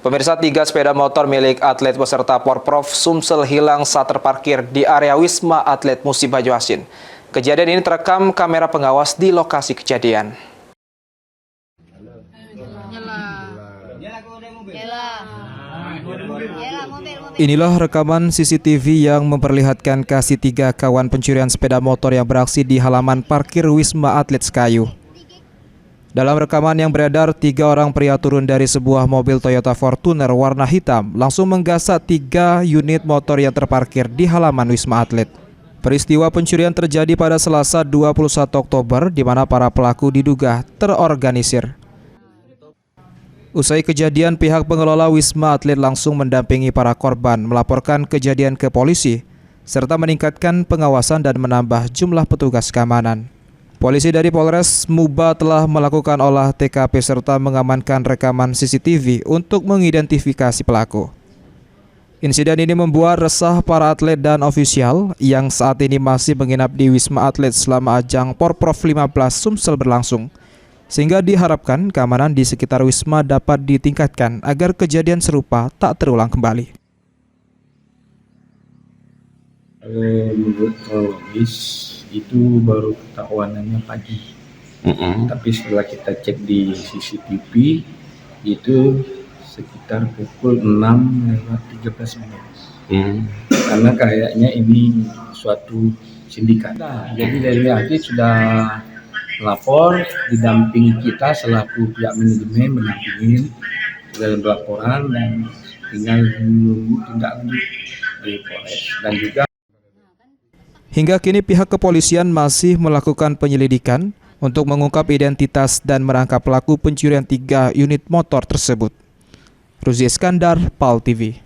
Pemirsa, 3 sepeda motor milik atlet peserta Porprov Sumsel hilang saat terparkir di area Wisma Atlet Musi Baju Asin. Kejadian ini terekam kamera pengawas di lokasi kejadian. Inilah rekaman CCTV yang memperlihatkan kasih 3 kawan pencurian sepeda motor yang beraksi di halaman parkir Wisma Atlet Sekayu. Dalam rekaman yang beredar, 3 orang pria turun dari sebuah mobil Toyota Fortuner warna hitam, langsung menggasak 3 unit motor yang terparkir di halaman Wisma Atlet. Peristiwa pencurian terjadi pada Selasa 21 Oktober, di mana para pelaku diduga terorganisir. Usai kejadian, pihak pengelola Wisma Atlet langsung mendampingi para korban, melaporkan kejadian ke polisi, serta meningkatkan pengawasan dan menambah jumlah petugas keamanan. Polisi dari Polres Muba telah melakukan olah TKP serta mengamankan rekaman CCTV untuk mengidentifikasi pelaku. Insiden ini membuat resah para atlet dan ofisial yang saat ini masih menginap di Wisma Atlet selama ajang Porprov 15 Sumsel berlangsung, sehingga diharapkan keamanan di sekitar Wisma dapat ditingkatkan agar kejadian serupa tak terulang kembali. Menurut kronologis itu baru ketahuannya pagi, tapi setelah kita cek di CCTV itu sekitar pukul 6:13. Karena kayaknya ini suatu sindikat. Jadi dari hati sudah lapor, didampingi kita selaku pihak manajemen mendampingi dalam laporan dan tinggal menunggu tindak lanjut dari Polres dan juga. Hingga kini pihak kepolisian masih melakukan penyelidikan untuk mengungkap identitas dan menangkap pelaku pencurian 3 unit motor tersebut. Ruzi Iskandar, PAL TV.